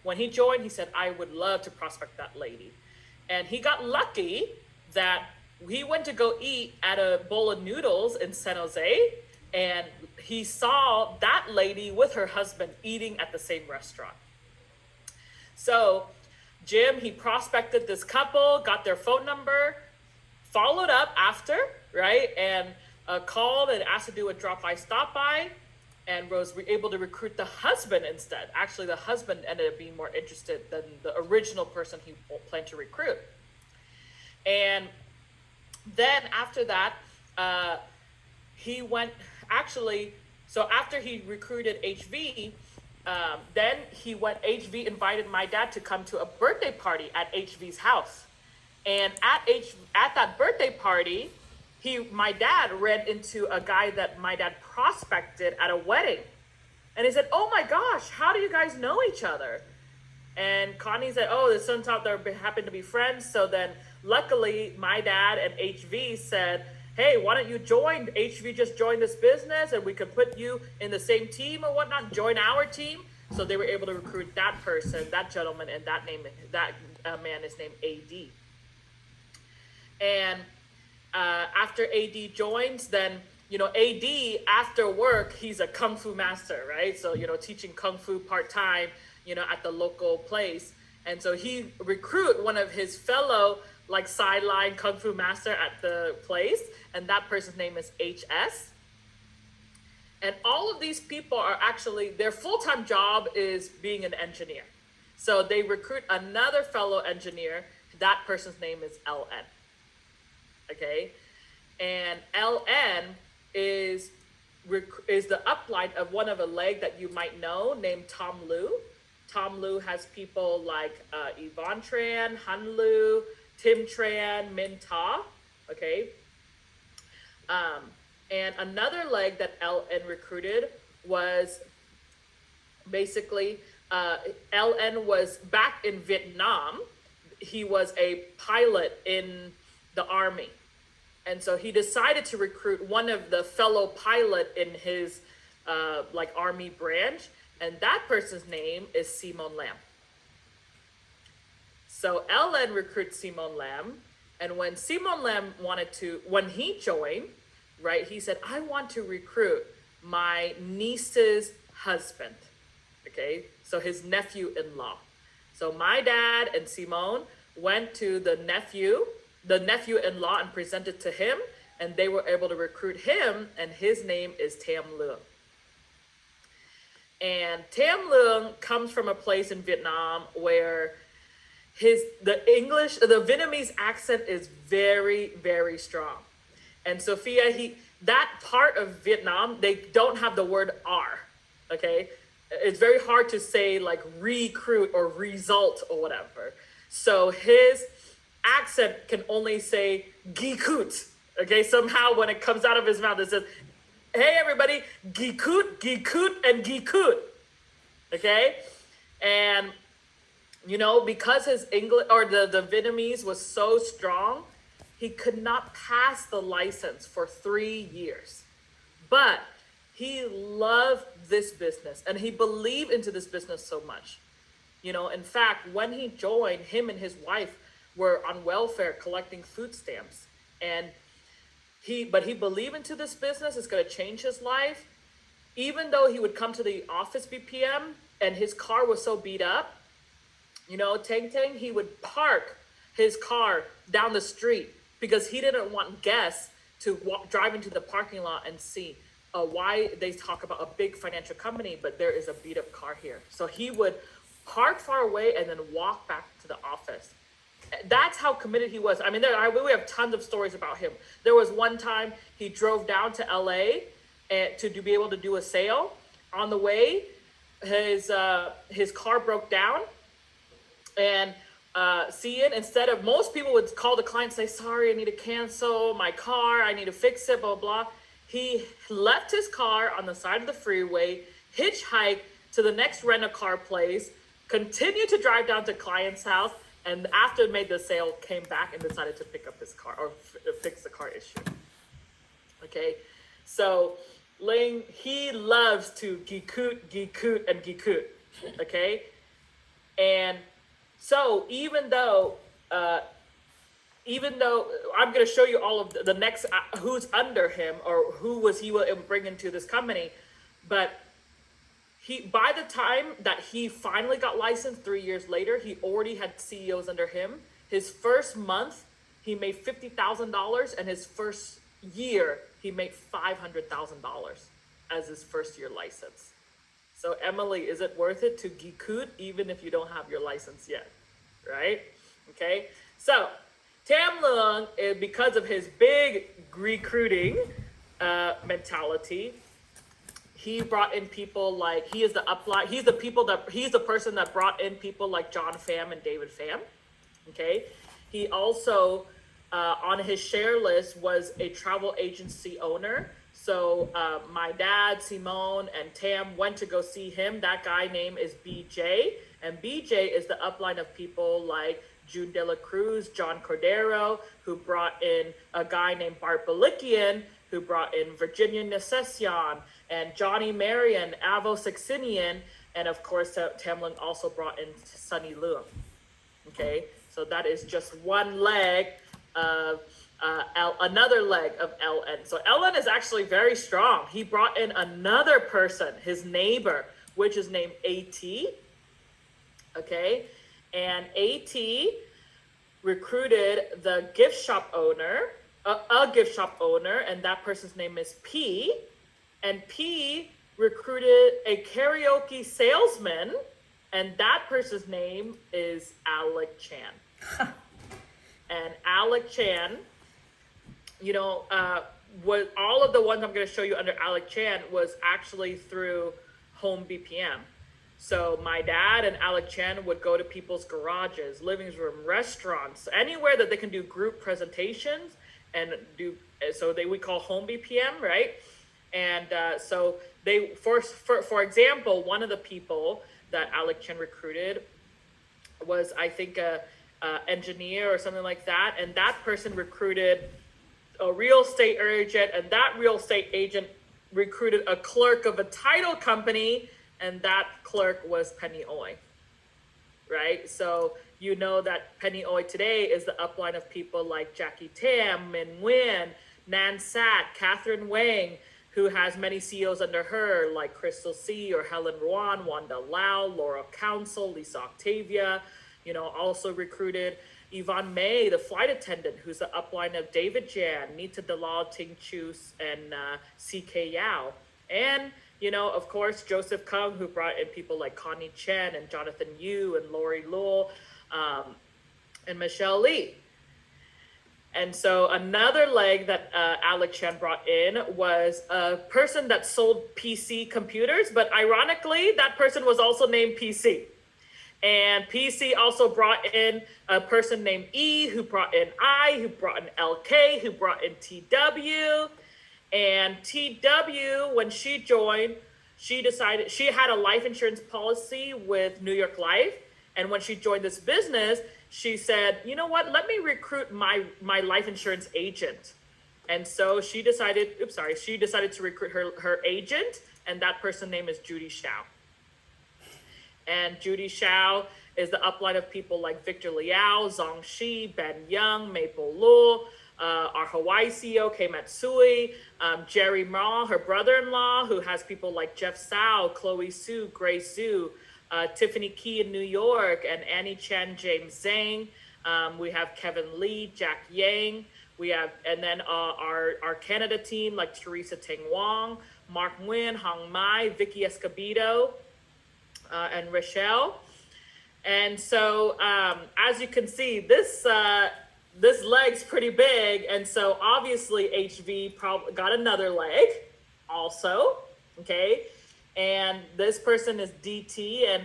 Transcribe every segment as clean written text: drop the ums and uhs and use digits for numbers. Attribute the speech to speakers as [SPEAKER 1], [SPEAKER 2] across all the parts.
[SPEAKER 1] when he joined, he said, I would love to prospect that lady. And he got lucky that he went to go eat at a bowl of noodles in San Jose, and he saw that lady with her husband eating at the same restaurant. So Jim, he prospected this couple, got their phone number, followed up after, right? And called and asked to do a drop-by, stop-by, and was able to recruit the husband instead. Actually, the husband ended up being more interested than the original person he planned to recruit. And then after that, he went, actually, so after he recruited HV, then HV invited my dad to come to a birthday party at HV's house. And at that birthday party, my dad ran into a guy that my dad prospected at a wedding. And he said, oh my gosh, how do you guys know each other? And Connie said, oh, the turns out they happen to be friends. So then luckily my dad and HV said, hey, why don't you join? HV just joined this business and we could put you in the same team or whatnot, join our team. So they were able to recruit that person, that gentleman, and that man is named AD. And after AD joins, then, AD after work, he's a Kung Fu master, right? So, teaching Kung Fu part-time, at the local place. And so he recruit one of his fellow sideline Kung Fu master at the place. And that person's name is HS. And all of these people are actually, their full-time job is being an engineer. So they recruit another fellow engineer. That person's name is LN. Okay, and LN is the upline of one of a leg that you might know named Tom Lu. Tom Lu has people like Yvonne Tran, Han Lu, Tim Tran, Min Ta. Okay, and another leg that LN recruited was basically LN was back in Vietnam. He was a pilot in the Army. And so he decided to recruit one of the fellow pilot in his Army branch. And that person's name is Simon Lam. So LN recruits Simon Lam. And when Simon Lam when he joined, right, he said, I want to recruit my niece's husband. Okay, so his nephew-in-law. So my dad and Simone went to the nephew-in-law and presented to him, and they were able to recruit him, and his name is Tam Leung. And Tam Leung comes from a place in Vietnam where the Vietnamese accent is very, very strong. And Sophia, that part of Vietnam, they don't have the word R, okay? It's very hard to say recruit or result or whatever. So his accent can only say gikut. Okay, somehow when it comes out of his mouth, it says, hey everybody, gikut, gikut, and gikut. Okay, and because his English or the Vietnamese was so strong, he could not pass the license for 3 years. But he loved this business and he believed into this business so much. In fact, when he joined, him and his wife were on welfare collecting food stamps. And he believed into this business. It's going to change his life. Even though he would come to the office BPM and his car was so beat up, Tang, he would park his car down the street because he didn't want guests to drive into the parking lot and see why they talk about a big financial company, but there is a beat up car here. So he would park far away and then walk back to the office. That's how committed he was. I mean, we have tons of stories about him. There was one time he drove down to LA to be able to do a sale. On the way, his car broke down, and instead of, most people would call the client and say, sorry, I need to cancel my car, I need to fix it, blah, blah. He left his car on the side of the freeway, hitchhiked to the next rent-a-car place, continued to drive down to client's house, and after made the sale, came back and decided to pick up his car or fix the car issue. Okay, so he loves to gikut, and gikut. Okay, And so even though I'm going to show you all of the next who's under him or who was he will bring into this company, but he, by the time that he finally got licensed 3 years later, he already had CEOs under him. His first month he made $50,000, and his first year he made $500,000 as his first year license. So Emily, is it worth it to recruit even if you don't have your license yet, right? Okay, so Tam Leung, because of his big recruiting mentality, he brought in people like, he is the upline, he's the person that brought in people like John Pham and David Pham, okay? He also, on his share list was a travel agency owner. So my dad, Simone, and Tam went to go see him. That guy name is BJ, and BJ is the upline of people like June De La Cruz, John Cordero, who brought in a guy named Bart Balikian, who brought in Virginia Necession, and Johnny Marion, Avo Saxenian, and of course, Tam Leung also brought in Sunny Leung. Okay, so that is just one leg of another leg of LN. So LN is actually very strong. He brought in another person, his neighbor, which is named AT. Okay, and AT recruited the gift shop owner, a gift shop owner, and that person's name is P. And P recruited a karaoke salesman, and that person's name is Alec Chan. And Alec Chan, you know, what all of the ones I'm going to show you under Alec Chan was actually through Home BPM. So my dad and Alec Chan would go to people's garages, living room, restaurants, anywhere that they can do group presentations and do. So we call Home BPM, right? And so they, for example, one of the people that Alec Chan recruited was, I think, a engineer or something like that, and that person recruited a real estate agent, and that real estate agent recruited a clerk of a title company, and that clerk was Penny Oy, right? So you know that Penny Oy today is the upline of people like Jackie Tam, Min Nguyen, Nan Sat, Catherine Wang, who has many CEOs under her, like Crystal C. or Helen Ruan, Wanda Lau, Laura Council, Lisa Octavia. You know, also recruited Yvonne May, the flight attendant, who's the upline of David Jan, Nita Dalal, Ting Chus, and C.K. Yao. And, you know, of course, Joseph Kung, who brought in people like Connie Chen and Jonathan Yu and Lori Luo and Michelle Lee. And so another leg that Alec Chan brought in was a person that sold PC computers, but ironically, that person was also named PC. And PC also brought in a person named E, who brought in I, who brought in LK, who brought in TW. And TW, when she joined, she decided she had a life insurance policy with New York Life. And when she joined this business, she said, you know what, let me recruit my life insurance agent. And so she decided to recruit her agent, and that person's name is Judy Shao. And Judy Shao is the upline of people like Victor Liao, Zong Shi, Ben Young, Maple Luo, our Hawaii CEO, Kei Matsui, Jerry Ma, her brother-in-law, who has people like Jeff Sao, Chloe Su, Grace Zhu, Tiffany Key in New York, and Annie Chen, James Zhang. We have Kevin Lee, Jack Yang. We have, and then our Canada team like Teresa Teng Wong, Mark Nguyen, Hong Mai, Vicky Escobedo, and Rochelle. And so as you can see, this leg's pretty big, and so obviously HV probably got another leg also, okay? And this person is DT, and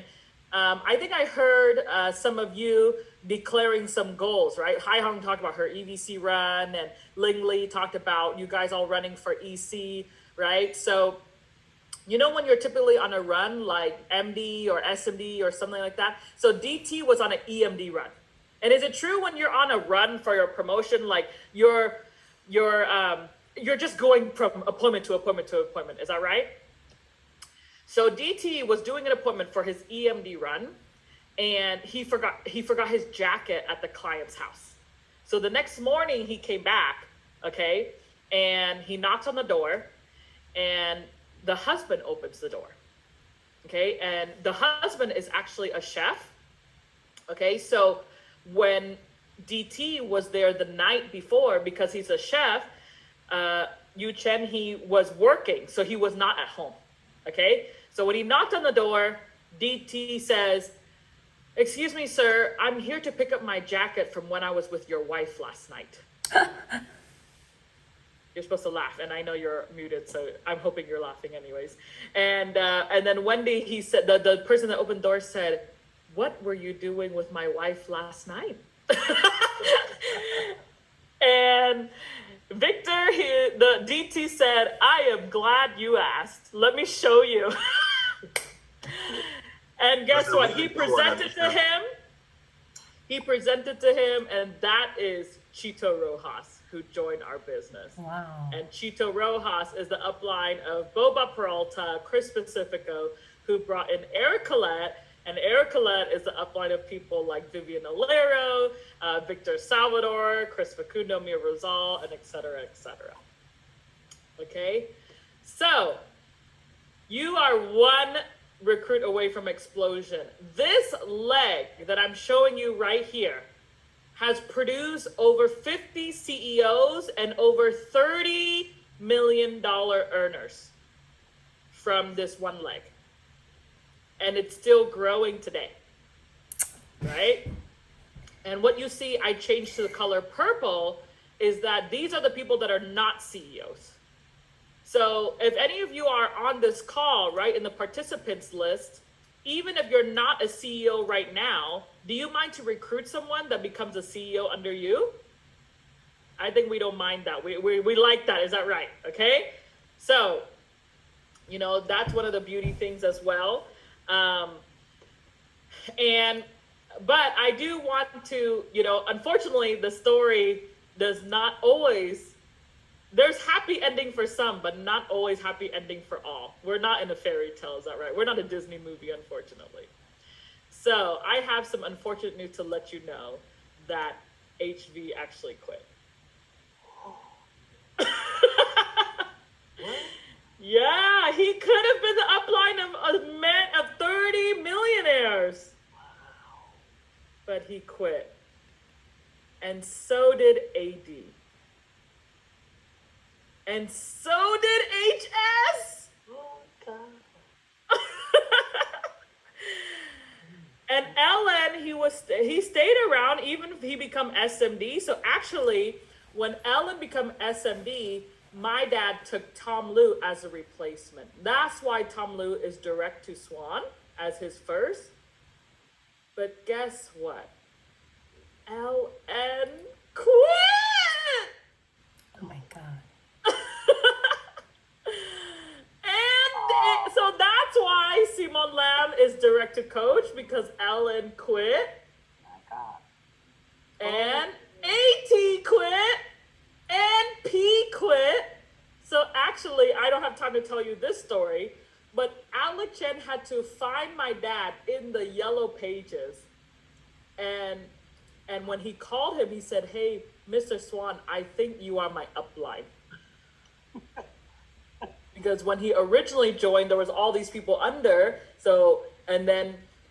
[SPEAKER 1] I think I heard some of you declaring some goals, right? Hai Hong talked about her EVC run, and Ling Li talked about you guys all running for EC, right? So you know when you're typically on a run like MD or SMD or something like that? So DT was on an EMD run. And is it true when you're on a run for your promotion, like you're just going from appointment to appointment to appointment? Is that right? So DT was doing an appointment for his EMD run, and he forgot his jacket at the client's house. So the next morning he came back, okay, and he knocks on the door, and the husband opens the door, okay, and the husband is actually a chef, okay. So when DT was there the night before, because he's a chef, Yu Chen, he was working, so he was not at home, okay. So when he knocked on the door, DT says, "Excuse me, sir, I'm here to pick up my jacket from when I was with your wife last night." You're supposed to laugh, and I know you're muted, so I'm hoping you're laughing anyways. And then Wendy, he said, the person that opened the door said, "What were you doing with my wife last night?" And Victor, the DT said, "I am glad you asked. Let me show you." And guess what? He presented to him. He presented to him, and that is Chito Rojas, who joined our business.
[SPEAKER 2] Wow.
[SPEAKER 1] And Chito Rojas is the upline of Boba Peralta, Chris Pacifico, who brought in Eric Collette. And Eric Collette is the upline of people like Vivian Alero, Victor Salvador, Chris Facundo, Mia Rosal, and et cetera, et cetera. Okay? So, you are one recruit away from explosion. This leg that I'm showing you right here has produced over 50 CEOs and over $30 million earners from this one leg. And it's still growing today, right? And what you see, I changed to the color purple, is that these are the people that are not CEOs. So if any of you are on this call, right, in the participants list, even if you're not a CEO right now, do you mind to recruit someone that becomes a CEO under you? I think we don't mind that. We like that. Is that right? Okay. So, that's one of the beauty things as well. But I do want to, unfortunately, the story does not always, there's happy ending for some, but not always happy ending for all. We're not in a fairy tale, is that right? We're not a Disney movie, unfortunately. So I have some unfortunate news to let you know that HV actually quit. Yeah, he could have been the upline of a man of 30 millionaires. But he quit. And so did AD. And so did HS.
[SPEAKER 2] Oh, God.
[SPEAKER 1] And Ellen, he stayed around even if he become SMD. So actually, when Ellen became SMD, my dad took Tom Liu as a replacement. That's why Tom Liu is direct to Swan as his first. But guess what? LN quit!
[SPEAKER 2] Oh my God.
[SPEAKER 1] So that's why Simon Lam is direct to coach, because Ellen quit.
[SPEAKER 2] Oh my God.
[SPEAKER 1] And AT quit. And P quit. So actually, I don't have time to tell you this story, but Alec Chen had to find my dad in the yellow pages. And when he called him, he said, "Hey, Mr. Swan, I think you are my upline." Because when he originally joined, there was all these people under.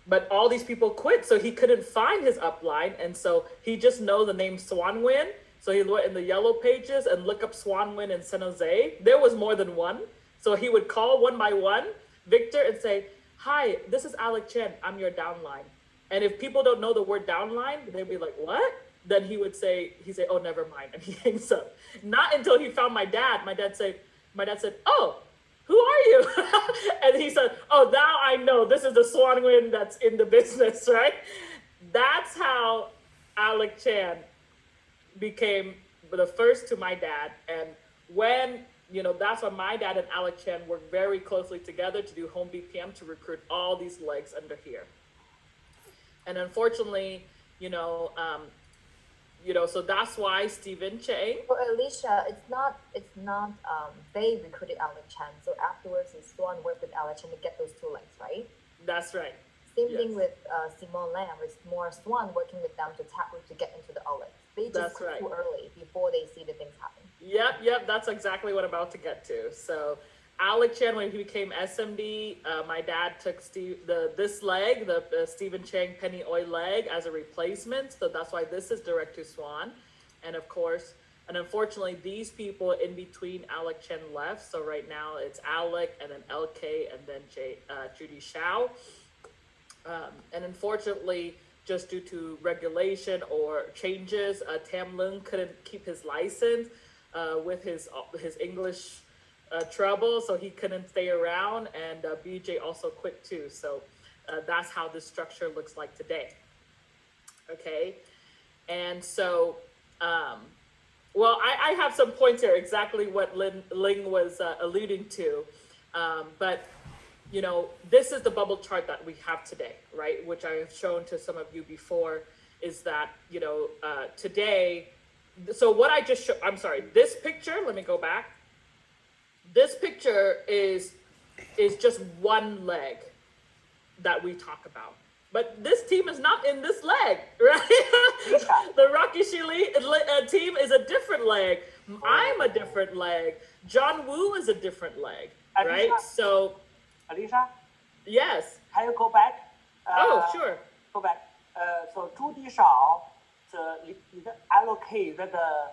[SPEAKER 1] But all these people quit, so he couldn't find his upline. And so he just know the name Swanwin. So he went in the yellow pages and look up Swanwin in San Jose. There was more than one. So he would call one by one, Victor, and say, "Hi, this is Alec Chen. I'm your downline." And if people don't know the word downline, they'd be like, "What?" Then he'd say, "Oh, never mind." And he hangs up. Not until he found my dad. My dad said, "Oh, who are you?" And he said, "Oh, now I know. This is the Swanwin that's in the business," right? That's how Alec Chan became the first to my dad. And when, that's why my dad and Alec Chan worked very closely together to do home BPM to recruit all these legs under here. And unfortunately, so that's why Stephen Chang.
[SPEAKER 3] So Alicia, it's not they recruited Alec Chan. So afterwards, Swan worked with Alec Chan to get those two legs, right?
[SPEAKER 1] That's right.
[SPEAKER 3] Same
[SPEAKER 1] Yes.
[SPEAKER 3] thing with Simone Lamb. It's more Swan working with them to tap to get into the outlets. They just
[SPEAKER 1] That's
[SPEAKER 3] quit
[SPEAKER 1] right.
[SPEAKER 3] too early before they see the things happen.
[SPEAKER 1] Yep, that's exactly what I'm about to get to. So, Alec Chan, when he became SMD, my dad took this leg, the Stephen Chang Penny Oil leg, as a replacement. So that's why this is direct to Swan, and of course, and unfortunately, these people in between Alec Chen left. So right now it's Alec, and then LK, and then Judy Shao. And unfortunately, just due to regulation or changes, Tam Lung couldn't keep his license with his English trouble, so he couldn't stay around. And BJ also quit too. So that's how this structure looks like today. Okay, and so. Well, I have some points here, exactly what Ling was alluding to. But this is the bubble chart that we have today, right? Which I have shown to some of you before, is that, today, so what I just showed, I'm sorry, this picture, let me go back. This picture is just one leg that we talk about. But this team is not in this leg, right? The Rocky Shili team is a different leg. I'm a different leg. John Woo is a different leg, right?
[SPEAKER 2] Alicia?
[SPEAKER 1] So,
[SPEAKER 2] Alicia,
[SPEAKER 1] yes.
[SPEAKER 2] can you go back?
[SPEAKER 1] Oh, sure.
[SPEAKER 2] Go back. So 朱迪少这你的 allocate 那个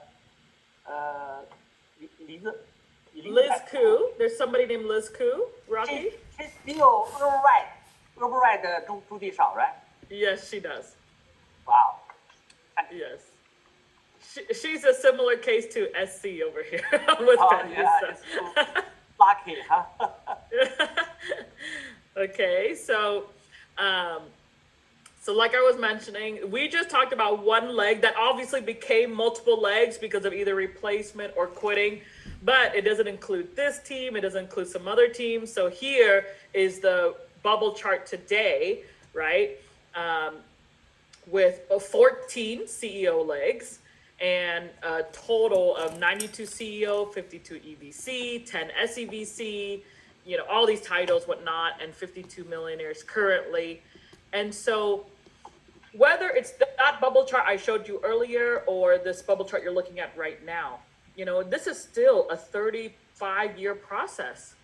[SPEAKER 2] 离子
[SPEAKER 1] Liz Koo. There's somebody named Liz Koo, Rocky.
[SPEAKER 2] She still override 朱迪少 right?
[SPEAKER 1] Yes, she does.
[SPEAKER 2] Wow.
[SPEAKER 1] Yes. She's a similar case to SC over here with Penny.
[SPEAKER 2] Yeah, it's so lucky, huh?
[SPEAKER 1] Okay, so like I was mentioning, we just talked about one leg that obviously became multiple legs because of either replacement or quitting, but it doesn't include this team, it doesn't include some other teams. So here is the bubble chart today, right? With 14 CEO legs and a total of 92 CEO, 52 EVC, 10 SEVC, all these titles, whatnot, and 52 millionaires currently. And so whether it's that bubble chart I showed you earlier or this bubble chart you're looking at right now, this is still a 35-year process,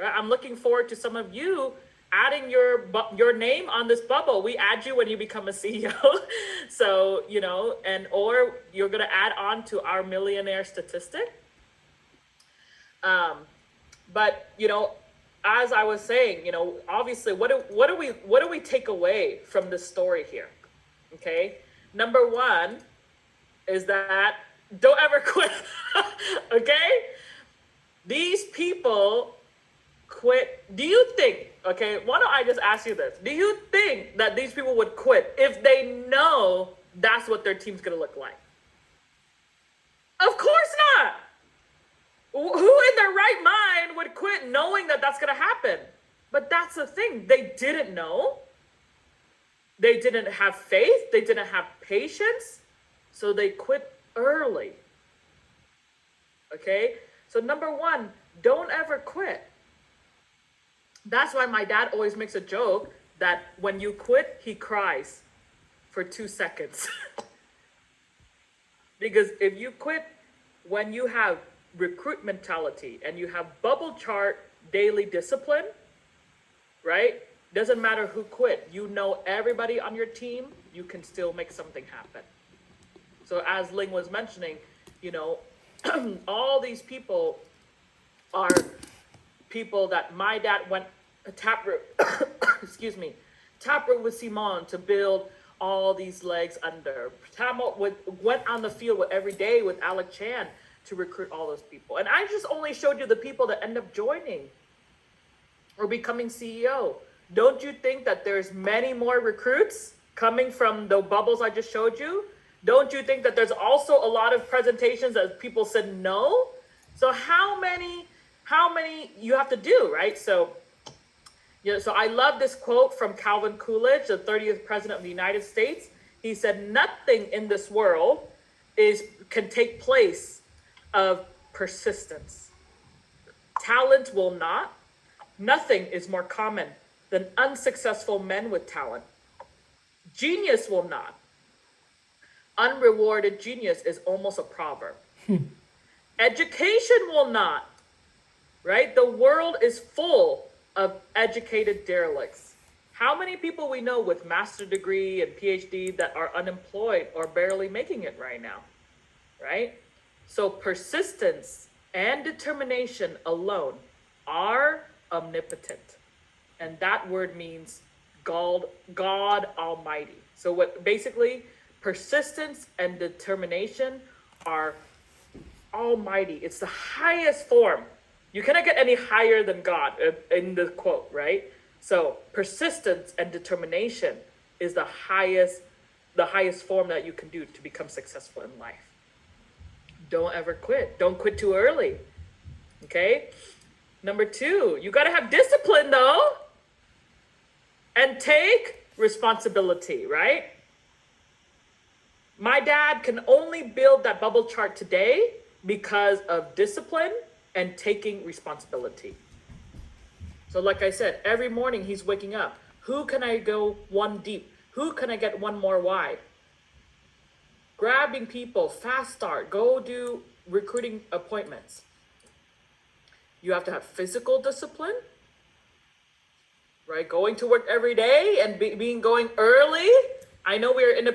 [SPEAKER 1] right? I'm looking forward to some of you adding your name on this bubble. We add you when you become a CEO. So, or you're going to add on to our millionaire statistic. But, as I was saying, obviously, what do we take away from this story here? Okay. Number one is that don't ever quit. Okay. These people quit. Do you think, okay, why don't I just ask you this? Do you think that these people would quit if they know that's what their team's going to look like? Of course not. Who in their right mind would quit knowing that that's going to happen? But that's the thing. They didn't know. They didn't have faith. They didn't have patience. So they quit early. Okay? So number one, don't ever quit. That's why my dad always makes a joke that when you quit, he cries for 2 seconds. Because if you quit when you have recruit mentality and you have bubble chart daily discipline, right? Doesn't matter who quit. Everybody on your team, you can still make something happen. So as Ling was mentioning, all these people are people that my dad went taproot, taproot with Simon to build all these legs under. Tamo went on the field every day with Alec Chan to recruit all those people. And I just only showed you the people that end up joining or becoming CEO. Don't you think that there's many more recruits coming from the bubbles I just showed you? Don't you think that there's also a lot of presentations that people said no? So how many you have to do, right? So I love this quote from Calvin Coolidge, the 30th president of the United States. He said, nothing in this world can take place of persistence. Talent will not. Nothing is more common than unsuccessful men with talent. Genius will not. Unrewarded genius is almost a proverb. Education will not, right? The world is full of educated derelicts. How many people we know with master's degree and PhD that are unemployed or barely making it right now, right? So persistence and determination alone are omnipotent. And that word means God Almighty. So what basically persistence and determination are almighty. It's the highest form. You cannot get any higher than God in the quote, right? So persistence and determination is the highest form that you can do to become successful in life. Don't ever quit. Don't quit too early. Okay? Number 2, you got to have discipline though. And take responsibility, right? My dad can only build that bubble chart today because of discipline and taking responsibility. So like I said, every morning he's waking up. Who can I go one deep? Who can I get one more wide? Grabbing people, fast start, go do recruiting appointments. You have to have physical discipline, right? Going to work every day and being going early. I know we're in a